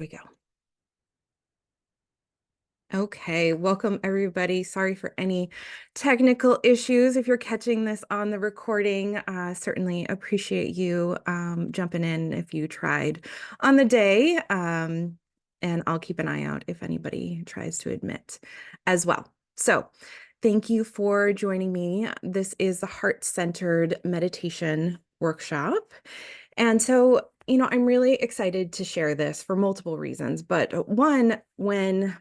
we go. Okay, welcome everybody. Sorry for any technical issues. If you're catching this on the recording, certainly appreciate you jumping in if you tried on the day. And I'll keep an eye out if anybody tries to admit as well. So thank you for joining me. This is the Heart-Centered Meditation Workshop. And so, I'm really excited to share this for multiple reasons. But one, when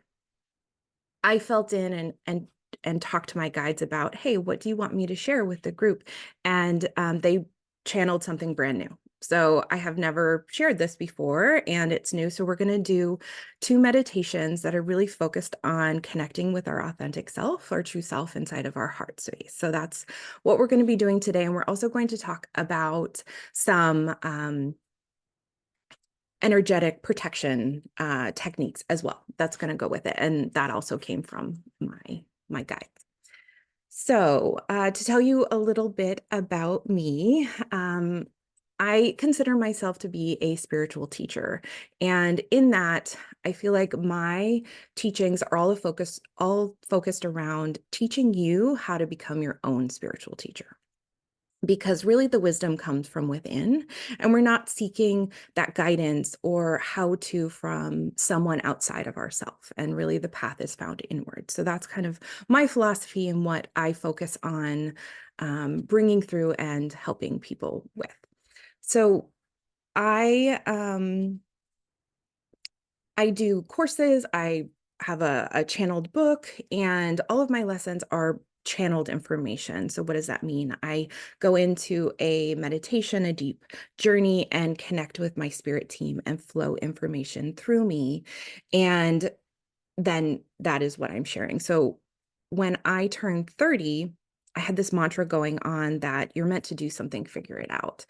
I felt in and talked to my guides about, hey, what do you want me to share with the group? And they channeled something brand new. So I have never shared this before, and it's new. So we're going to do 2 meditations that are really focused on connecting with our authentic self, our true self inside of our heart space. So that's what we're going to be doing today. And we're also going to talk about some energetic protection techniques as well. That's going to go with it. And that also came from my guides. So to tell you a little bit about me, I consider myself to be a spiritual teacher. And in that, I feel like my teachings are all focused around teaching you how to become your own spiritual teacher, because really the wisdom comes from within, and we're not seeking that guidance or how to from someone outside of ourselves. And really the path is found inward. So that's kind of my philosophy and what I focus on bringing through and helping people with. So I do courses, I have a channeled book, and all of my lessons are channeled information. So what does that mean? I go into a meditation, a deep journey, and connect with my spirit team and flow information through me. And then that is what I'm sharing. So when I turned 30, I had this mantra going on that you're meant to do something, figure it out.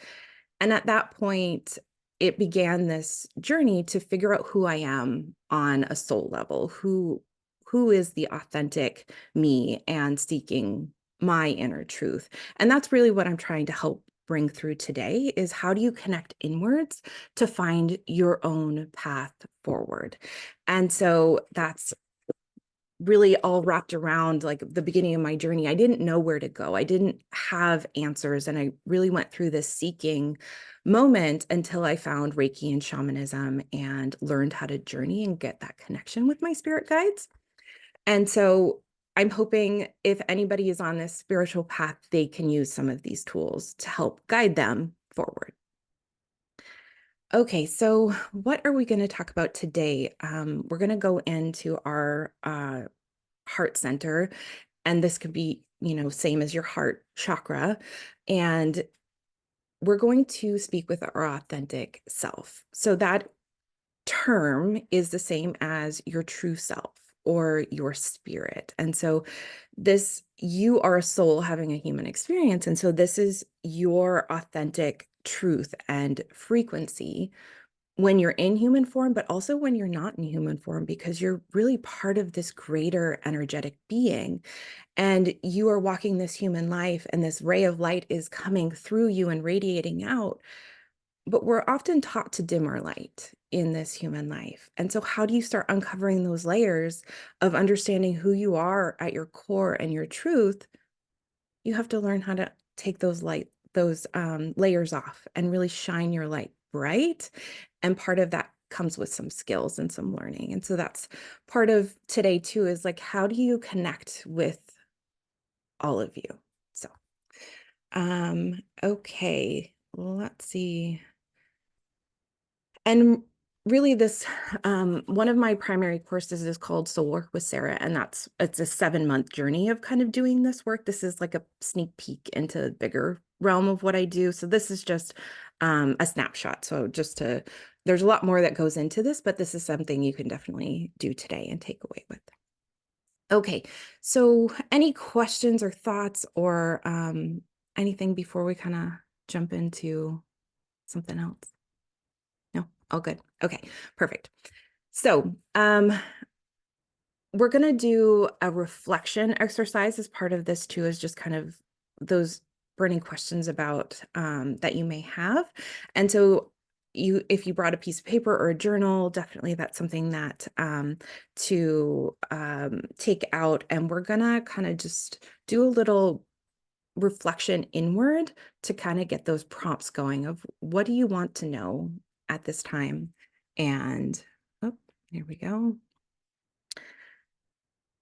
And at that point, it began this journey to figure out who I am on a soul level, who is the authentic me, and seeking my inner truth. And that's really what I'm trying to help bring through today, is how do you connect inwards to find your own path forward? And so that's really all wrapped around like the beginning of my journey. I didn't know where to go. I didn't have answers. And I really went through this seeking moment until I found Reiki and shamanism and learned how to journey and get that connection with my spirit guides. And so I'm hoping if anybody is on this spiritual path, they can use some of these tools to help guide them forward. Okay, so what are we going to talk about today? We're going to go into our heart center, and this could be, same as your heart chakra. And we're going to speak with our authentic self. So that term is the same as your true self or your spirit. And so you are a soul having a human experience. And so this is your authentic truth and frequency when you're in human form, but also when you're not in human form, because you're really part of this greater energetic being. And you are walking this human life, and this ray of light is coming through you and radiating out. But we're often taught to dim our light in this human life. And so how do you start uncovering those layers of understanding who you are at your core and your truth? You have to learn how to take those layers off and really shine your light bright. And part of that comes with some skills and some learning. And so that's part of today too, is like, how do you connect with all of you? So, okay, let's see. And really this, one of my primary courses is called Soul Work with Sarah, and it's a 7-month journey of kind of doing this work. This is like a sneak peek into the bigger realm of what I do. So this is just a snapshot. So there's a lot more that goes into this, but this is something you can definitely do today and take away with. Okay, so any questions or thoughts or anything before we kind of jump into something else? No, all good. Okay, perfect. So we're going to do a reflection exercise as part of this too, is just kind of those burning questions about that you may have. And so if you brought a piece of paper or a journal, definitely that's something that to take out. And we're gonna kind of just do a little reflection inward to kind of get those prompts going of what do you want to know at this time? And oh, here we go.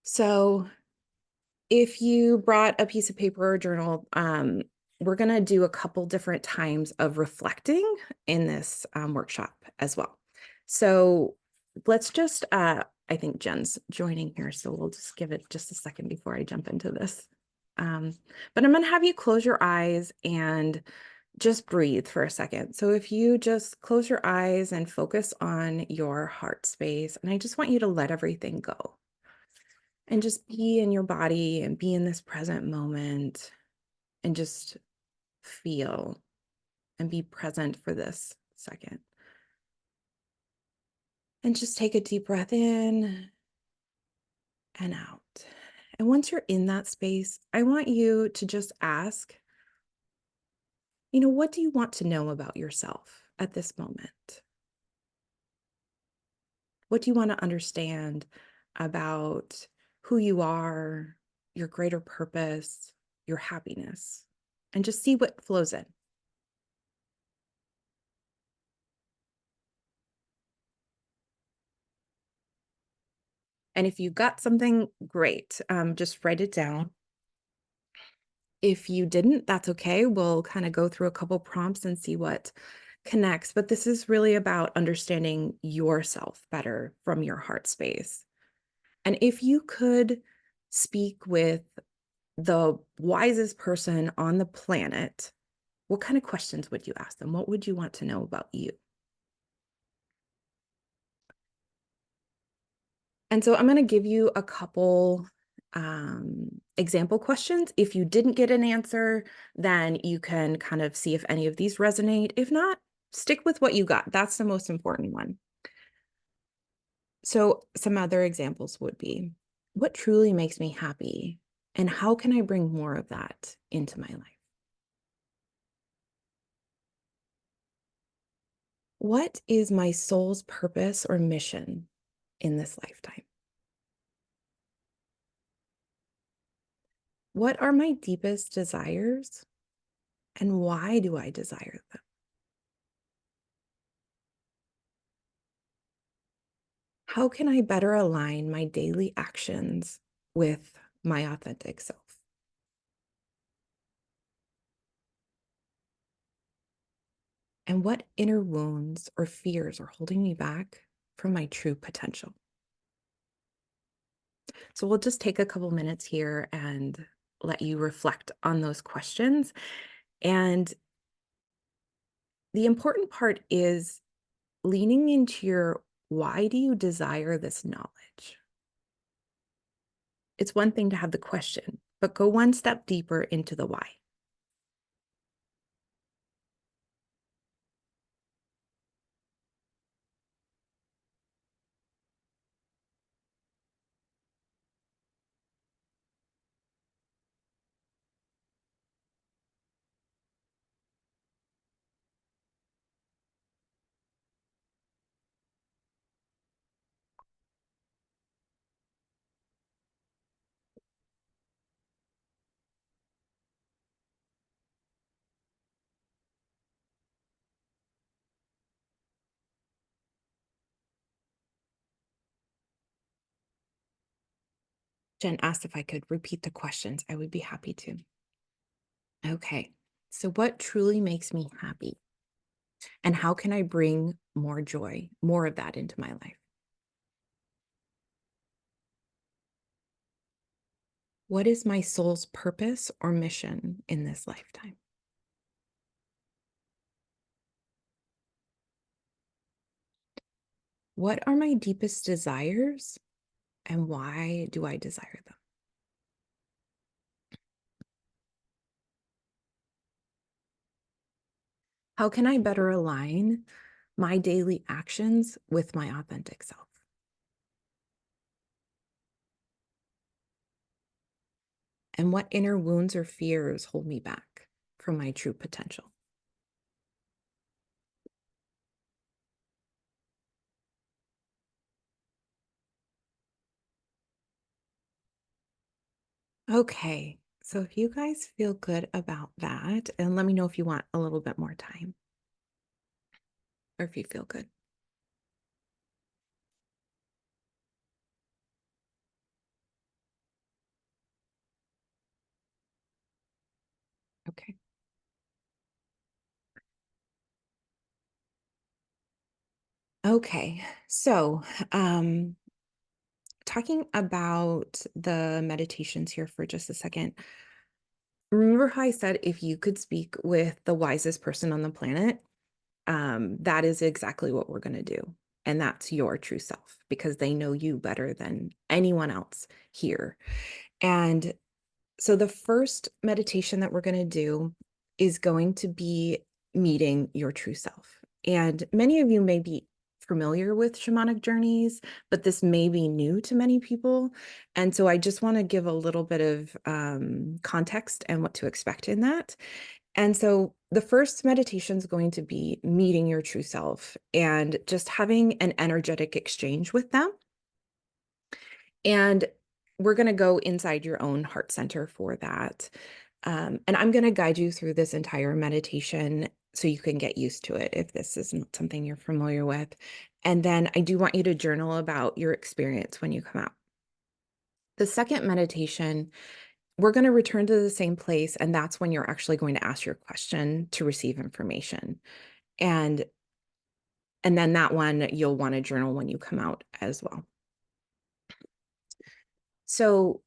So if you brought a piece of paper or journal, we're going to do a couple different times of reflecting in this workshop as well. So let's just, I think Jen's joining here, so we'll just give it just a second before I jump into this. But I'm going to have you close your eyes and just breathe for a second. So if you just close your eyes and focus on your heart space, and I just want you to let everything go and just be in your body and be in this present moment and just feel and be present for this second. And just take a deep breath in and out. And once you're in that space, I want you to just ask, what do you want to know about yourself at this moment? What do you want to understand about who you are, your greater purpose, your happiness? And just see what flows in. And if you got something, great. Just write it down. If you didn't, that's okay. We'll kind of go through a couple prompts and see what connects. But this is really about understanding yourself better from your heart space. And if you could speak with the wisest person on the planet, what kind of questions would you ask them? What would you want to know about you? And so I'm going to give you a couple example questions. If you didn't get an answer, then you can kind of see if any of these resonate. If not, stick with what you got. That's the most important one. So some other examples would be, what truly makes me happy? And how can I bring more of that into my life? What is my soul's purpose or mission in this lifetime? What are my deepest desires and why do I desire them? How can I better align my daily actions with my authentic self? And what inner wounds or fears are holding me back from my true potential? So we'll just take a couple minutes here and let you reflect on those questions. And the important part is leaning into your why do you desire this knowledge? It's one thing to have the question, but go one step deeper into the why. Jen asked if I could repeat the questions. I would be happy to. Okay. So, what truly makes me happy? And how can I bring more joy, more of that into my life? What is my soul's purpose or mission in this lifetime? What are my deepest desires and why do I desire them? How can I better align my daily actions with my authentic self? And what inner wounds or fears hold me back from my true potential? Okay. So if you guys feel good about that, and let me know if you want a little bit more time or if you feel good. Okay. Okay. So, talking about the meditations here for just a second. Remember how I said if you could speak with the wisest person on the planet, that is exactly what we're going to do. And that's your true self because they know you better than anyone else here. And so the first meditation that we're going to do is going to be meeting your true self. And many of you may be familiar with shamanic journeys, but this may be new to many people. And so I just want to give a little bit of context and what to expect in that. And so the first meditation is going to be meeting your true self and just having an energetic exchange with them. And we're going to go inside your own heart center for that. And I'm going to guide you through this entire meditation so you can get used to it if this isn't something you're familiar with. And then I do want you to journal about your experience when you come out. The second meditation, we're going to return to the same place, and that's when you're actually going to ask your question to receive information. And and then that one you'll want to journal when you come out as well. So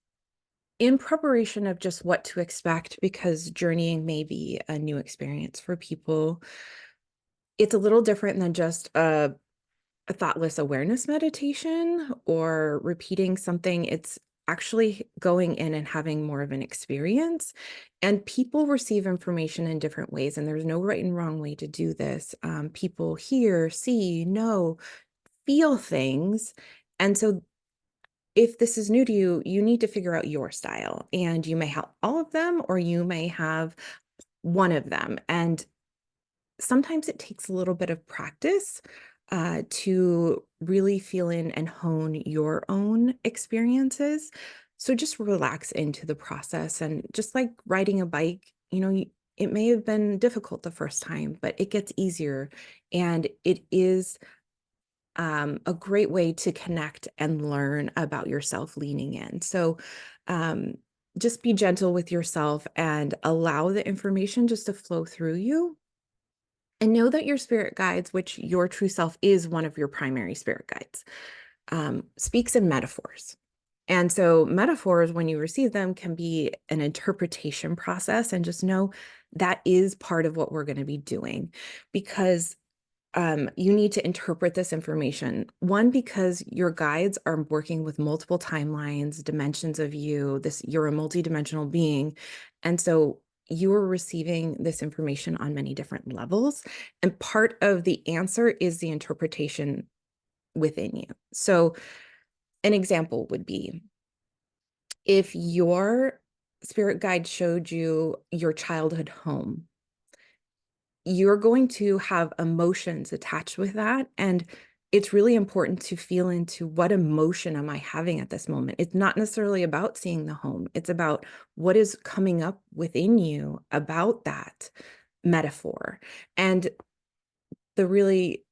in preparation of just what to expect, because journeying may be a new experience for people, it's a little different than just a thoughtless awareness meditation or repeating something. It's actually going in and having more of an experience. And people receive information in different ways, and there's no right and wrong way to do this. People hear, see, know, feel things. And so if this is new to you, you need to figure out your style, and you may have all of them or you may have one of them. And sometimes it takes a little bit of practice to really feel in and hone your own experiences. So just relax into the process. And just like riding a bike, it may have been difficult the first time, but it gets easier. And it is a great way to connect and learn about yourself leaning in. So um, just be gentle with yourself and allow the information just to flow through you. And know that your spirit guides, which your true self is one of your primary spirit guides, speaks in metaphors. And so, metaphors, when you receive them, can be an interpretation process. And just know that is part of what we're going to be doing because you need to interpret this information. One, because your guides are working with multiple timelines, dimensions of you. You're a multidimensional being. And so you are receiving this information on many different levels. And part of the answer is the interpretation within you. So an example would be if your spirit guide showed you your childhood home, you're going to have emotions attached with that. And it's really important to feel into what emotion am I having at this moment. It's not necessarily about seeing the home, it's about what is coming up within you about that metaphor. And the really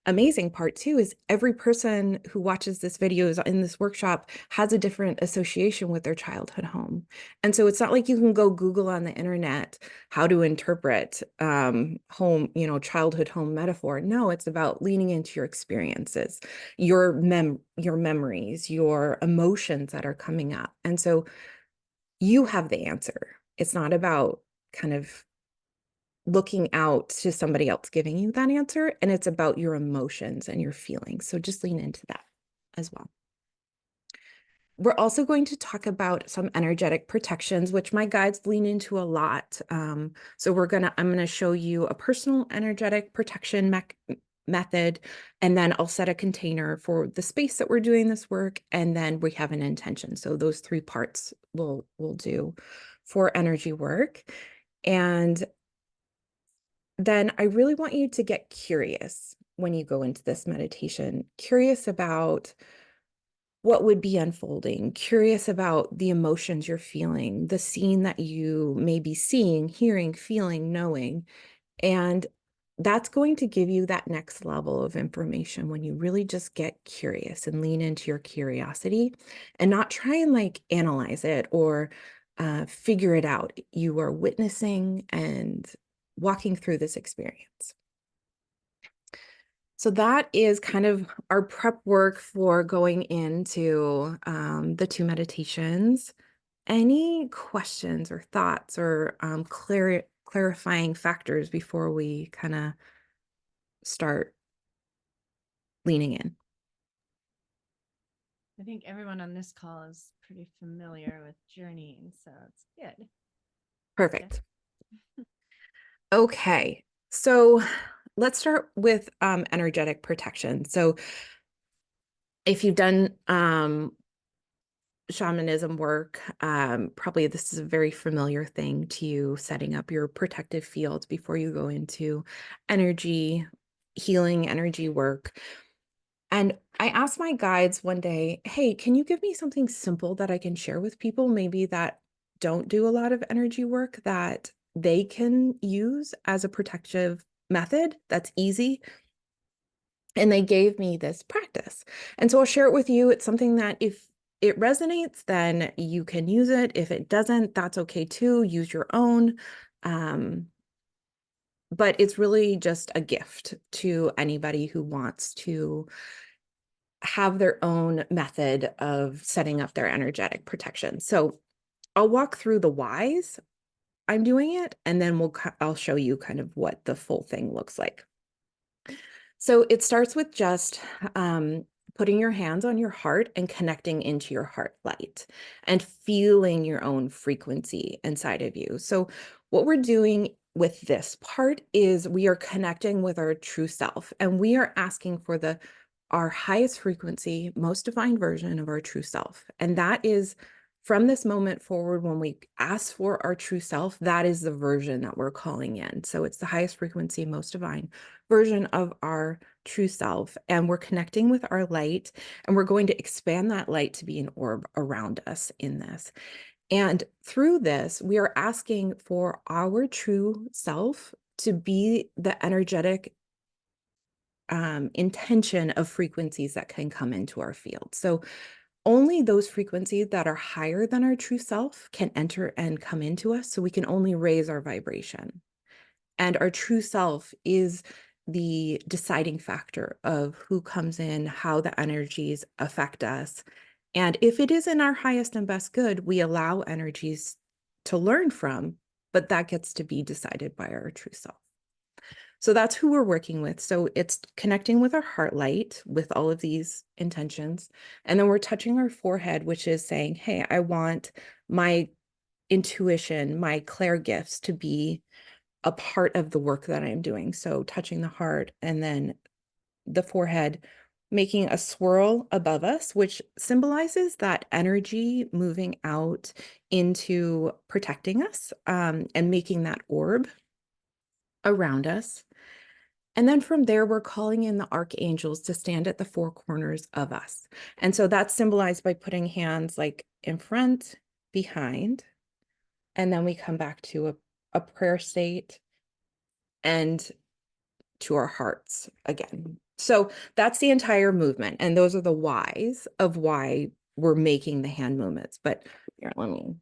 amazing part too is every person who watches this video is in this workshop has a different association with their childhood home. And so it's not like you can go Google on the internet how to interpret home, childhood home metaphor. No, it's about leaning into your experiences, your memories, your emotions that are coming up. And so you have the answer. It's not about kind of looking out to somebody else giving you that answer, and it's about your emotions and your feelings. So just lean into that as well. We're also going to talk about some energetic protections, which my guides lean into a lot. So I'm gonna show you a personal energetic protection method, and then I'll set a container for the space that we're doing this work, and then we have an intention. So those three parts we'll do for energy work. And then I really want you to get curious when you go into this meditation, curious about what would be unfolding, curious about the emotions you're feeling, the scene that you may be seeing, hearing, feeling, knowing. And that's going to give you that next level of information when you really just get curious and lean into your curiosity and not try and like analyze it or figure it out. You are witnessing and walking through this experience. So that is kind of our prep work for going into the 2 meditations. Any questions or thoughts or clarifying factors before we kind of start leaning in? I think everyone on this call is pretty familiar with journeying, so it's good. Perfect. Okay, so let's start with energetic protection. So if you've done shamanism work, probably this is a very familiar thing to you, setting up your protective fields before you go into energy healing, energy work. And I asked my guides one day, hey, can you give me something simple that I can share with people, maybe that don't do a lot of energy work, that they can use as a protective method that's easy? And they gave me this practice. And so I'll share it with you. It's something that if it resonates, then you can use it. If it doesn't, that's okay too. Use your own. Um, but it's really just a gift to anybody who wants to have their own method of setting up their energetic protection. So I'll walk through the whys I'm doing it, and then I'll show you kind of what the full thing looks like. So it starts with just putting your hands on your heart and connecting into your heart light and feeling your own frequency inside of you. So what we're doing with this part is we are connecting with our true self, and we are asking for our highest frequency, most divine version of our true self. And that is from this moment forward, when we ask for our true self, that is the version that we're calling in. So it's the highest frequency, most divine version of our true self. And we're connecting with our light, and we're going to expand that light to be an orb around us in this. And through this, we are asking for our true self to be the energetic intention of frequencies that can come into our field. So only those frequencies that are higher than our true self can enter and come into us. So we can only raise our vibration. And our true self is the deciding factor of who comes in, how the energies affect us. And if it is in our highest and best good, we allow energies to learn from, but that gets to be decided by our true self. So that's who we're working with. So it's connecting with our heart light with all of these intentions. And then we're touching our forehead, which is saying, hey, I want my intuition, my clair gifts to be a part of the work that I'm doing. So touching the heart and then the forehead, making a swirl above us, which symbolizes that energy moving out into protecting us, and making that orb around us. And then from there, we're calling in the archangels to stand at the four corners of us. And so that's symbolized by putting hands like in front, behind, and then we come back to a prayer state and to our hearts again. So that's the entire movement. And those are the whys of why we're making the hand movements. But here, let me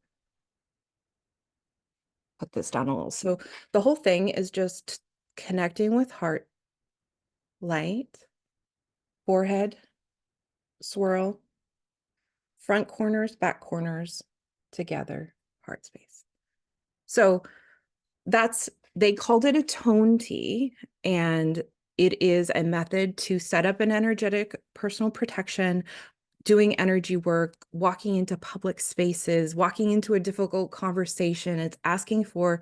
put this down a little. So the whole thing is just connecting with heart light, forehead, swirl, front corners, back corners, together, heart space. So they called it a tone tea, and it is a method to set up an energetic personal protection, doing energy work, walking into public spaces, walking into a difficult conversation. It's asking for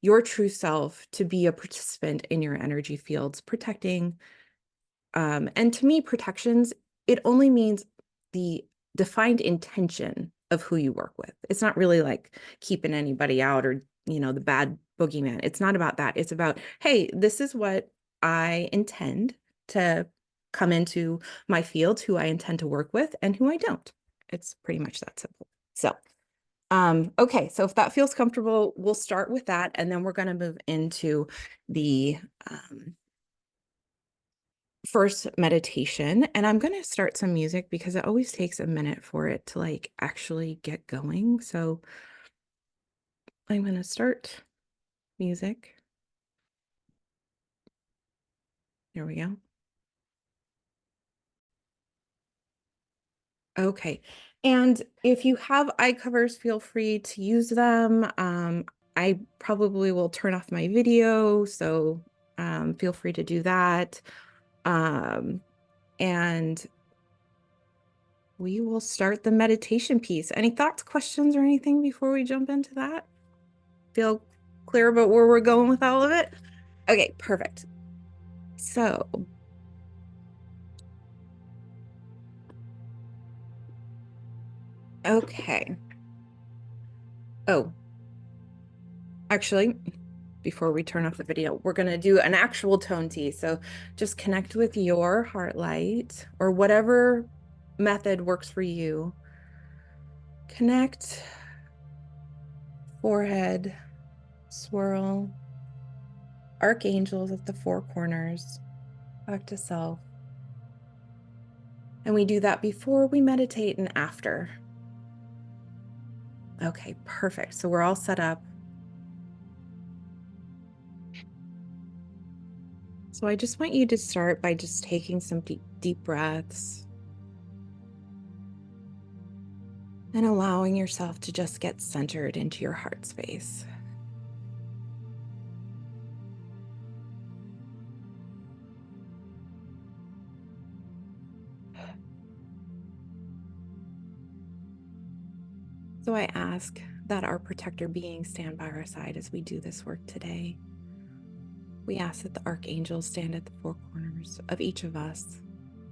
your true self to be a participant in your energy fields, protecting. And to me, protections, it only means the defined intention of who you work with. It's not really like keeping anybody out or, the bad boogeyman. It's not about that. It's about, hey, this is what I intend to come into my field, who I intend to work with and who I don't. It's pretty much that simple. So, okay, so if that feels comfortable, we'll start with that, and then we're going to move into the first meditation. And I'm going to start some music because it always takes a minute for it to like actually get going. So I'm going to start music. There we go. Okay. And if you have eye covers, feel free to use them. I probably will turn off my video, so feel free to do that. And we will start the meditation piece. Any thoughts, questions, or anything before we jump into that? Feel clear about where we're going with all of it? Okay, perfect. So, okay. Oh, actually, before we turn off the video, we're going to do an actual tone T. So just connect with your heart light or whatever method works for you. Connect, forehead, swirl, archangels at the four corners, back to self. And we do that before we meditate and after. Okay, perfect. So we're all set up. So I just want you to start by just taking some deep breaths and allowing yourself to just get centered into your heart space. So I ask that our protector beings stand by our side as we do this work today. We ask that the archangels stand at the four corners of each of us,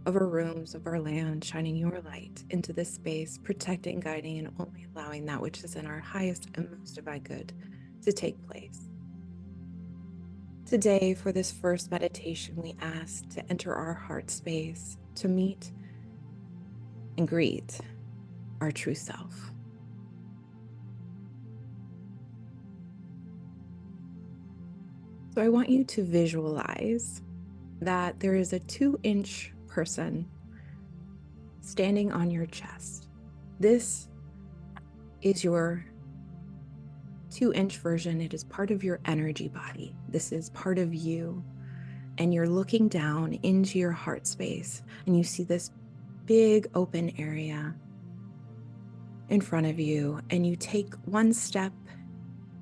of our rooms, of our land, shining your light into this space, protecting, guiding, and only allowing that which is in our highest and most divine good to take place. Today, for this first meditation, we ask to enter our heart space to meet and greet our true self. So I want you to visualize that there is a 2-inch person standing on your chest. This is your 2-inch version. It is part of your energy body. This is part of you. And you're looking down into your heart space and you see this big open area in front of you, and you take one step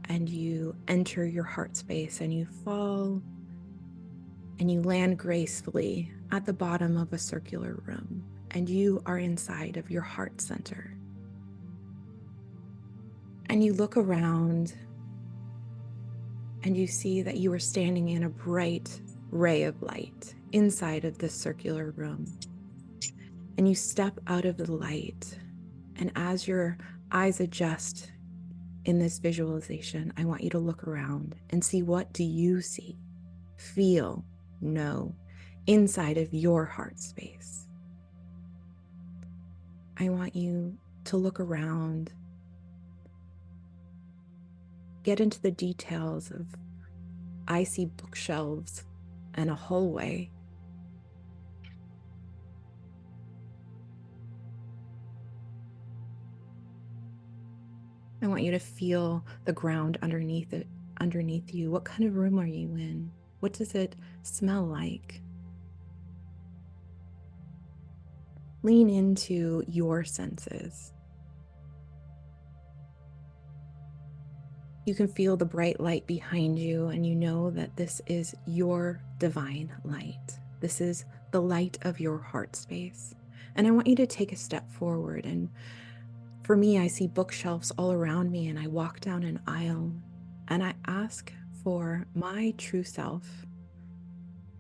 and you enter your heart space and you fall and you land gracefully at the bottom of a circular room, and you are inside of your heart center. And you look around and you see that you are standing in a bright ray of light inside of this circular room. And you step out of the light, and as your eyes adjust in this visualization, I want you to look around and see, what do you see, feel, know inside of your heart space. I want you to look around, get into the details of, I see bookshelves and a hallway. I want you to feel the ground underneath you. What kind of room are you in? What does it smell like? Lean into your senses. You can feel the bright light behind you, and you know that this is your divine light. This is the light of your heart space. And I want you to take a step forward. And for me, I see bookshelves all around me, and I walk down an aisle and I ask for my true self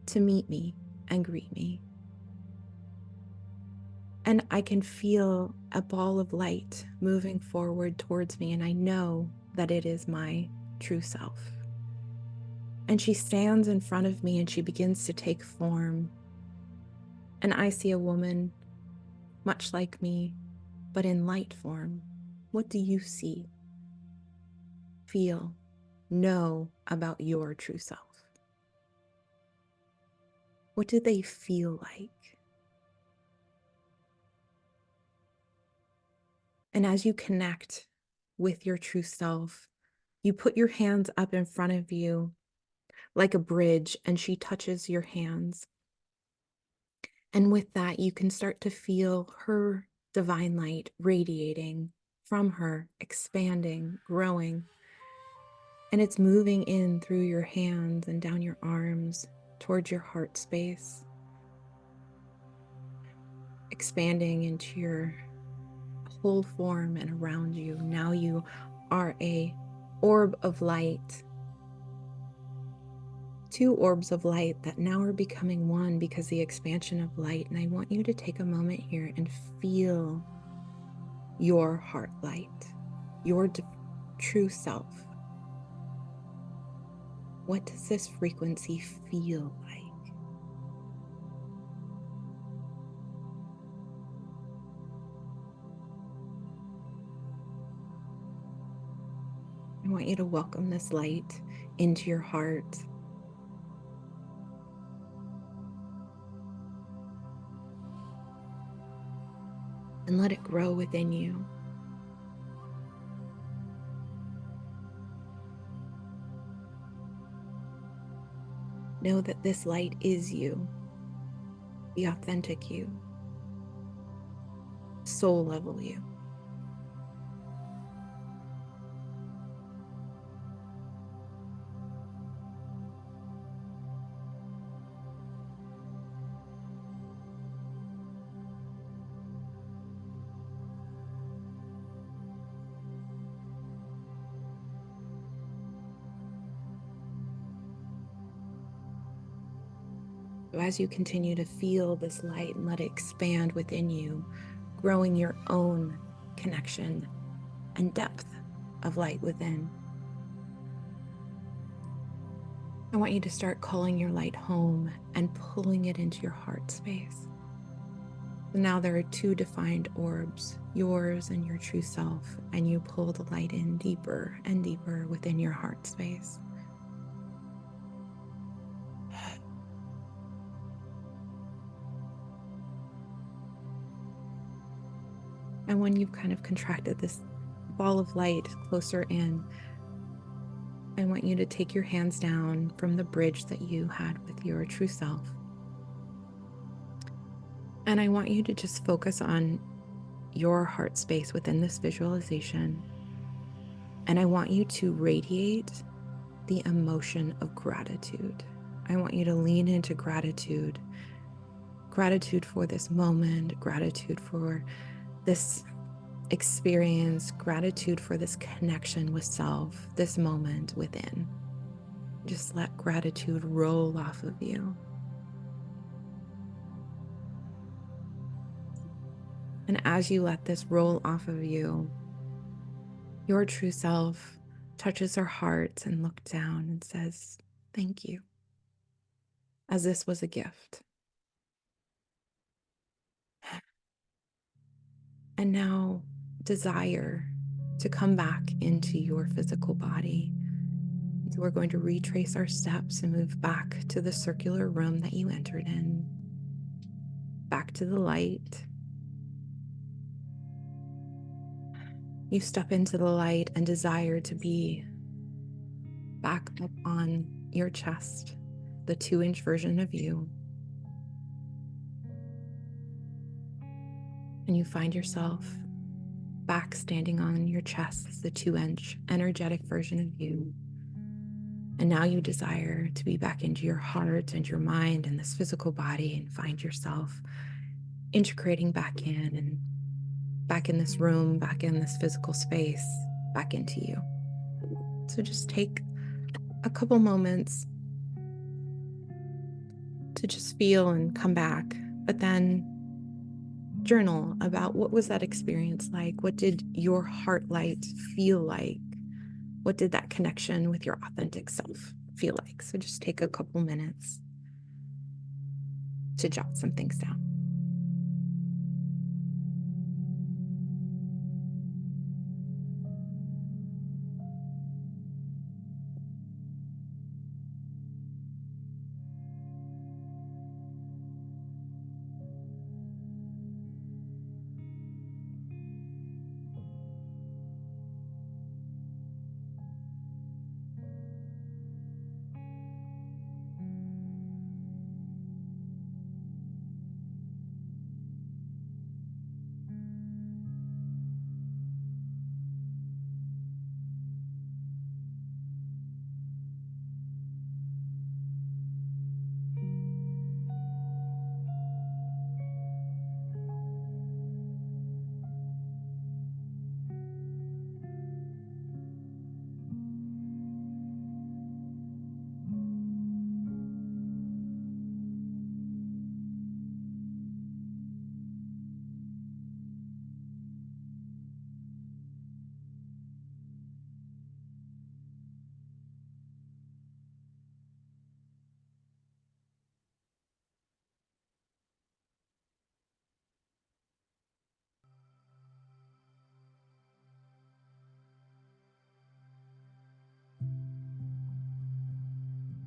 to meet me and greet me. And I can feel a ball of light moving forward towards me, and I know that it is my true self. And she stands in front of me and she begins to take form. And I see a woman much like me, but in light form. What do you see, feel, know about your true self? What do they feel like? And as you connect with your true self, you put your hands up in front of you like a bridge, and she touches your hands. And with that, you can start to feel her divine light radiating from her, expanding, growing. And it's moving in through your hands and down your arms towards your heart space, expanding into your whole form and around you. Now you are a orb of light, two orbs of light that now are becoming one because the expansion of light. And I want you to take a moment here and feel your heart light, your true self. What does this frequency feel like? I want you to welcome this light into your heart. And let it grow within you. Know that this light is you, the authentic you, soul level you. So as you continue to feel this light and let it expand within you, growing your own connection and depth of light within, I want you to start calling your light home and pulling it into your heart space. So now there are two defined orbs, yours and your true self, and you pull the light in deeper and deeper within your heart space. And when you've kind of contracted this ball of light closer in, I want you to take your hands down from the bridge that you had with your true self. And I want you to just focus on your heart space within this visualization. And I want you to radiate the emotion of gratitude. I want you to lean into gratitude. Gratitude for this moment, gratitude for this experience, gratitude for this connection with self, this moment within. Just let gratitude roll off of you. And as you let this roll off of you, your true self touches her heart and looks down and says, "Thank you," as this was a gift. And now desire to come back into your physical body. So we're going to retrace our steps and move back to the circular room that you entered in, back to the light. You step into the light and desire to be back up on your chest, the 2-inch version of you. And you find yourself back standing on your chest as the 2-inch energetic version of you. And now you desire to be back into your heart and your mind and this physical body and find yourself integrating back in and back in this room, back in this physical space, back into you. So just take a couple moments to just feel and come back, but then journal about what was that experience like? What did your heart light feel like? What did that connection with your authentic self feel like? So just take a couple minutes to jot some things down.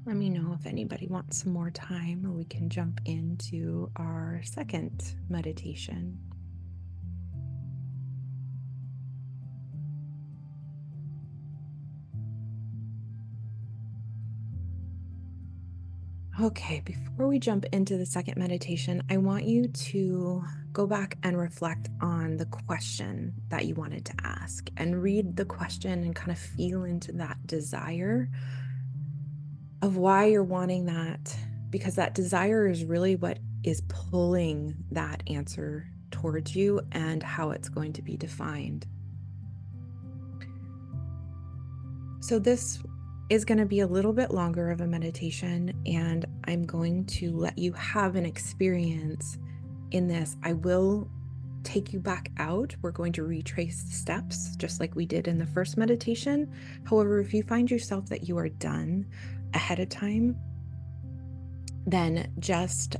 Let me know if anybody wants some more time, or we can jump into our second meditation. Okay, before we jump into the second meditation, I want you to go back and reflect on the question that you wanted to ask and read the question and kind of feel into that desire of why you're wanting that, because that desire is really what is pulling that answer towards you and how it's going to be defined. So this is going to be a little bit longer of a meditation, and I'm going to let you have an experience in this. I will take you back out. We're going to retrace the steps just like we did in the first meditation. However, if you find yourself that you are done ahead of time, then just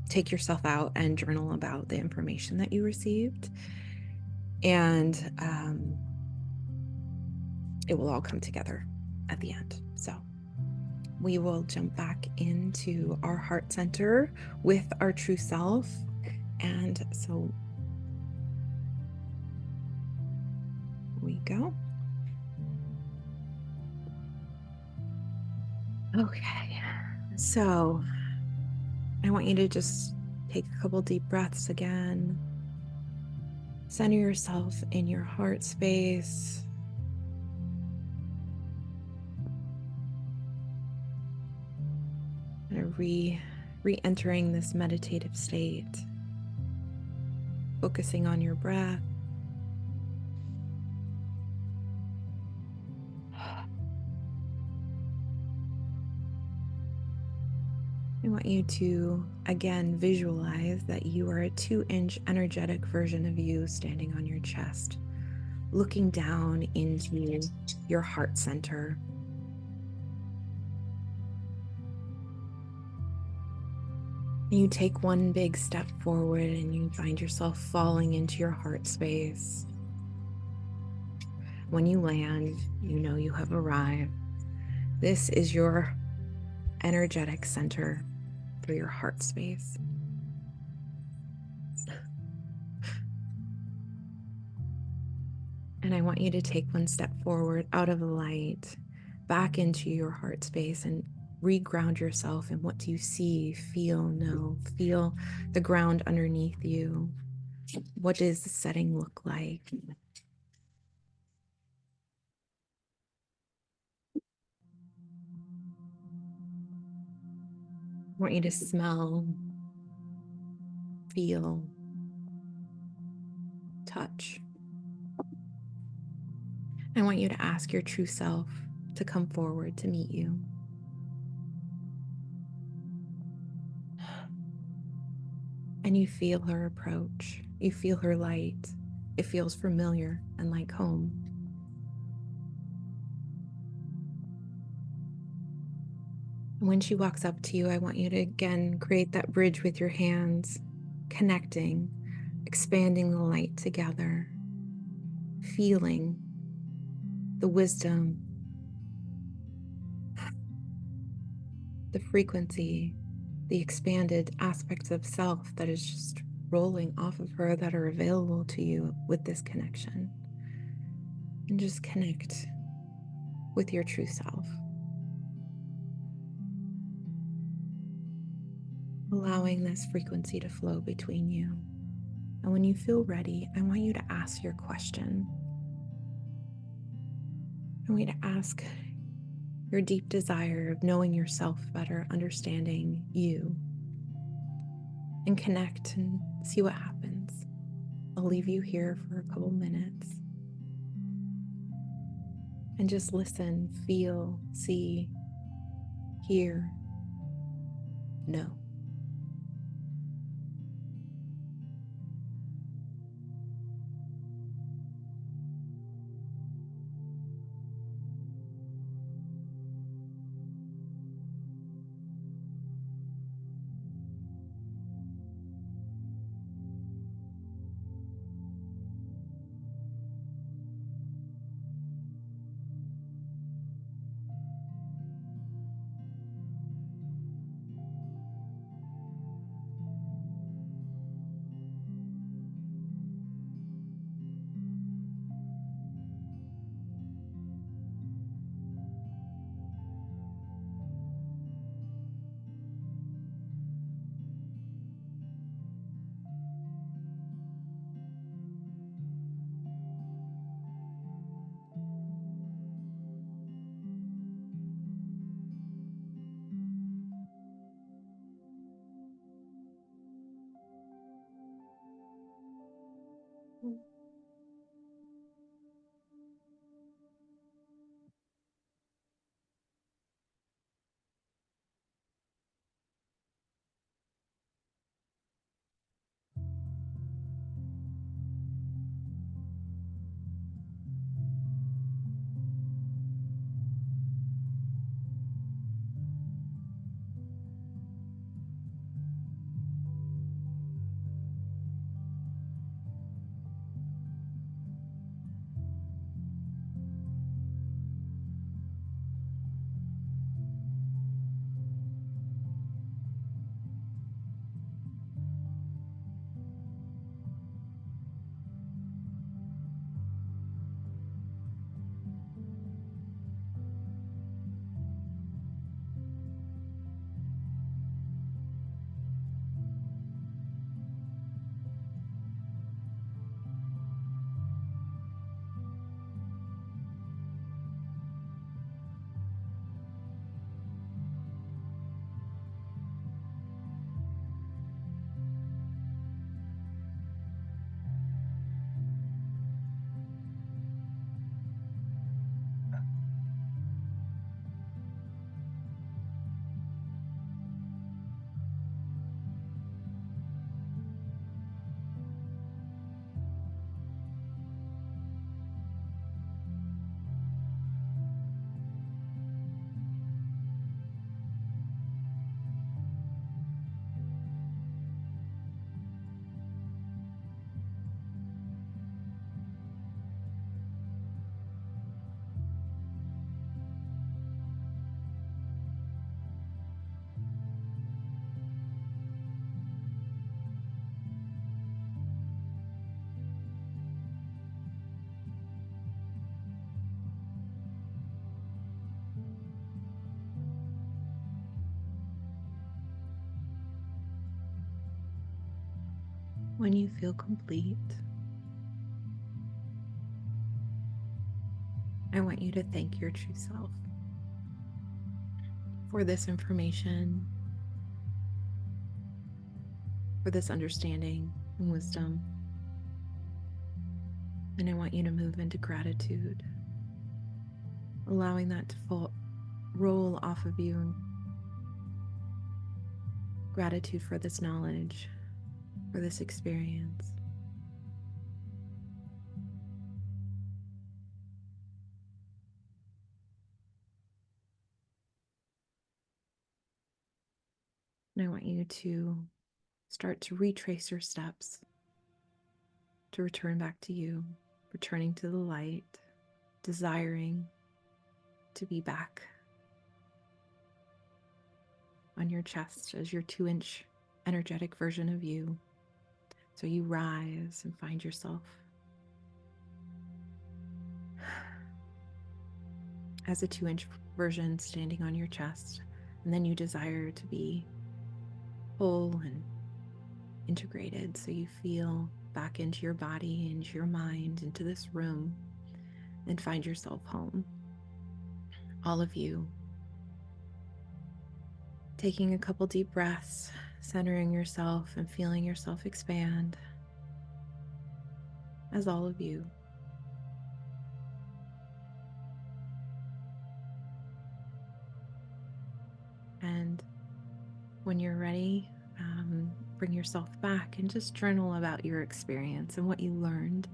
take yourself out and journal about the information that you received. And it will all come together at the end. So we will jump back into our heart center with our true self. And so we go. Okay. So I want you to just take a couple deep breaths again. Center yourself in your heart space. And re-entering this meditative state, focusing on your breath. I want you to, again, visualize that you are a 2-inch energetic version of you standing on your chest, looking down into your heart center. And you take one big step forward and you find yourself falling into your heart space. When you land, you know you have arrived. This is your energetic center for your heart space. And I want you to take one step forward out of the light, back into your heart space, and reground yourself in what do you see, feel, know. Feel the ground underneath you. What does the setting look like? I want you to smell, feel, touch. I want you to ask your true self to come forward to meet you. And you feel her approach. You feel her light. It feels familiar and like home. And when she walks up to you, I want you to again create that bridge with your hands, connecting, expanding the light together, feeling the wisdom, the frequency, the expanded aspects of self that is just rolling off of her that are available to you with this connection. And just connect with your true self. Allowing this frequency to flow between you. And when you feel ready, I want you to ask your question. I want you to ask your deep desire of knowing yourself better, understanding you, and connect and see what happens. I'll leave you here for a couple minutes and just listen, feel, see, hear, know. Mm. When you feel complete, I want you to thank your true self for this information, for this understanding and wisdom. And I want you to move into gratitude, allowing that to roll off of you. Gratitude for this knowledge, for this experience. And I want you to start to retrace your steps to return back to you, returning to the light, desiring to be back on your chest as your 2-inch energetic version of you. So you rise and find yourself as a 2-inch version standing on your chest. And then you desire to be whole and integrated. So you feel back into your body, into your mind, into this room, and find yourself home. All of you. Taking a couple deep breaths, centering yourself and feeling yourself expand as all of you. And when you're ready, bring yourself back and just journal about your experience and what you learned.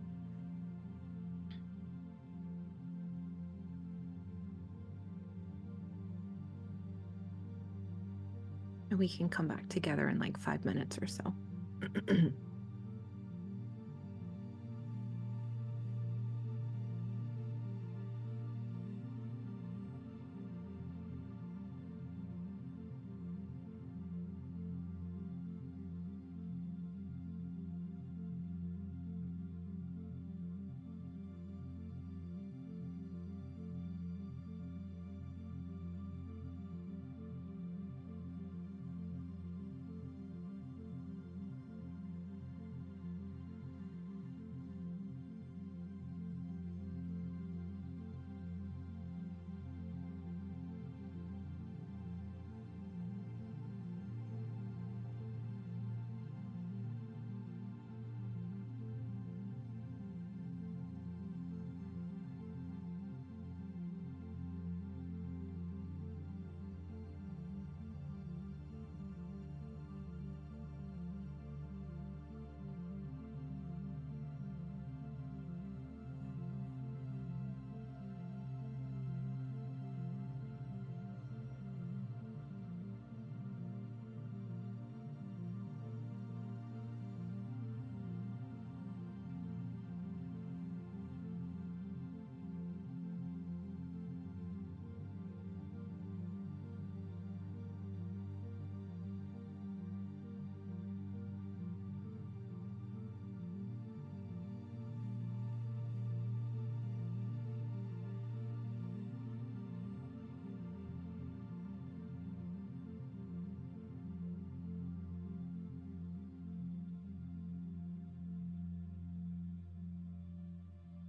And we can come back together in like 5 minutes or so.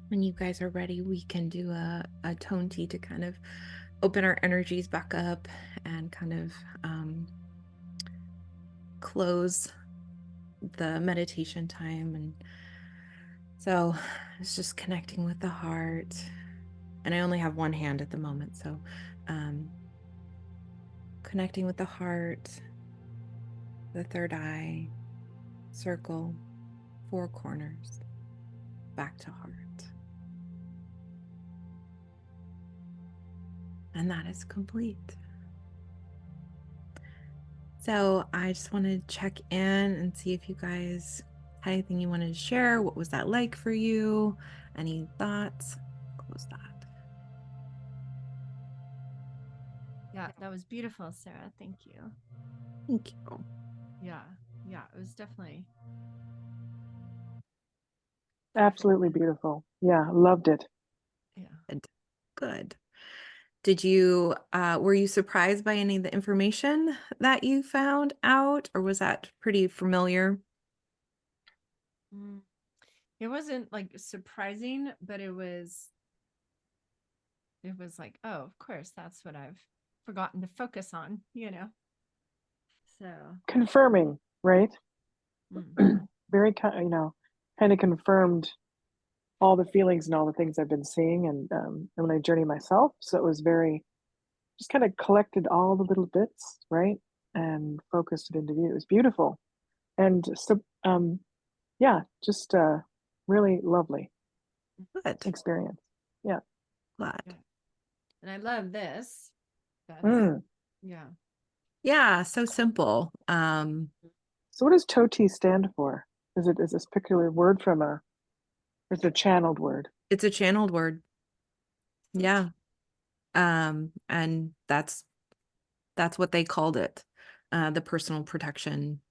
When you guys are ready, we can do a tone tea to kind of open our energies back up and kind of close the meditation time. And so it's just connecting with the heart. And I only have one hand at the moment. So connecting with the heart, the third eye, circle, four corners, back to heart. And that is complete. So I just wanted to check in and see if you guys had anything you wanted to share. What was that like for you? Any thoughts? Close that. Yeah, that was beautiful, Sarah. Thank you. Thank you. Yeah. Yeah, it was definitely Absolutely beautiful. Yeah, loved it. yeah. Good. Good. Did you, were you surprised by any of the information that you found out, or was that pretty familiar? Mm. It wasn't like surprising, but it was like, oh, of course, that's what I've forgotten to focus on, you know. So, Confirming, right? mm, Very kind, kind of confirmed all the feelings and all the things I've been seeing and when I journey myself. So it was very just kind of collected all the little bits, right? And focused it into view. It was beautiful. And so yeah, just really lovely Good. experience. Yeah. Glad. yeah. And I love this. That's Mm. yeah. Yeah, so simple. So what does TOTI stand for? Is this particular word from it's a channeled word? It's a channeled word. Yeah. And that's what they called it. The personal protection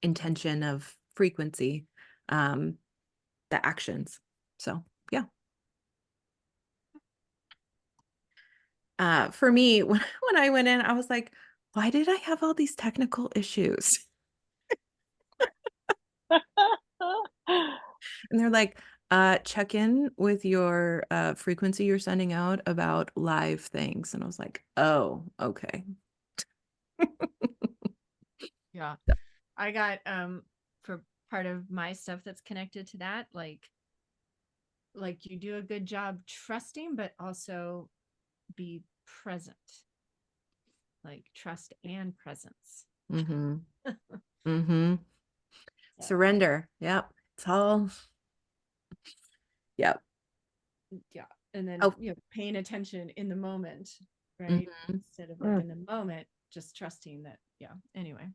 intention of frequency, the actions. So yeah. For me, when I went in, I was like, why did I have all these technical issues? And they're like, check in with your frequency you're sending out about live things. And I was like, oh, okay. Yeah. I got for part of my stuff that's connected to that, like you do a good job trusting, but also be present. Like trust and presence. Mm-hmm. Mm-hmm. So, Surrender. Yep. It's all. Yep. yeah. And then Oh. paying attention in the moment, right? Mhm. Instead of like Mm. in the moment, just trusting that, yeah. Anyway.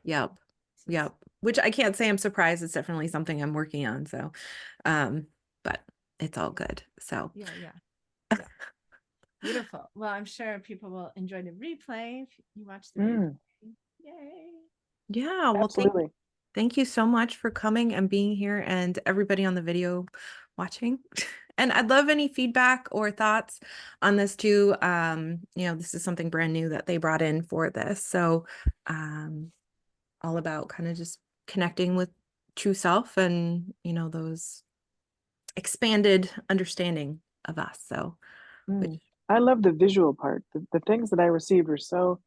Yep. This is- Yep. Which I can't say I'm surprised. It's definitely something I'm working on. So, but it's all good. So, Yeah, yeah. Yeah. Beautiful. Well, I'm sure people will enjoy the replay if you watch the replay. Mm. Yay. yeah. Well, Absolutely. thank you so much for coming and being here, and everybody on the video watching. And I'd love any feedback or thoughts on this too. This is something brand new that they brought in for this. So, all about kind of just connecting with true self and, those expanded understanding of us. So, which, I love the visual part. The things that I received were so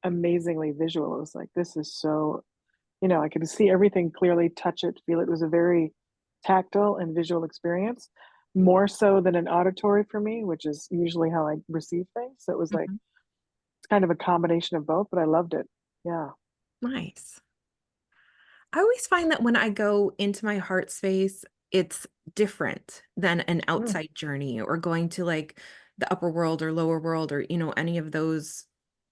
amazingly visual. It was like, this is so, I could see everything clearly, touch it, feel it. It was a very tactile and visual experience, more so than an auditory for me, which is usually how I receive things. So it was like, Mhm. it's kind of a combination of both, but I loved it. Yeah. Nice. I always find that when I go into my heart space, it's different than an Mm. outside journey or going to like the upper world or lower world or, any of those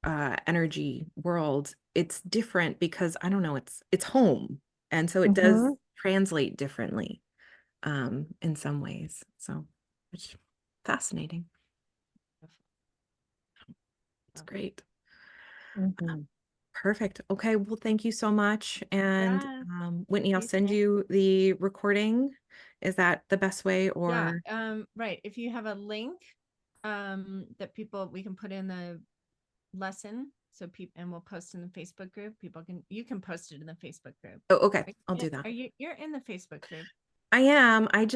energy worlds. It's different because I don't know, it's home. And so it does Mm-hmm. translate differently in some ways. So it's fascinating. It's great. Mm-hmm. Perfect. Okay. Well, thank you so much. And Yeah. Whitney, I'll You send too. you the recording. Is that the best way Yeah. or? Right. If you have a link that we can put in the lesson, so people, and we'll post in the Facebook group. You can post it in the Facebook group. Oh, okay. I'll do that. You're in the Facebook group? I am. I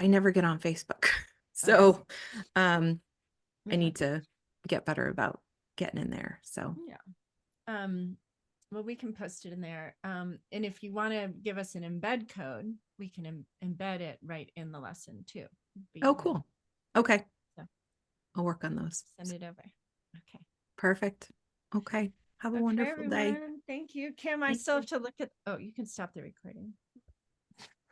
never get on Facebook. So, I Okay. need to get better about getting in there. So, Yeah. Well, we can post it in there. And if you want to give us an embed code, we can embed it right in the lesson too. oh, cool. Okay. So I'll work on those. send it over. Okay. Perfect. Okay. Have a Okay, wonderful day. everyone. Thank you. Kim, I Thank still you. have to look at, oh, you can stop the recording.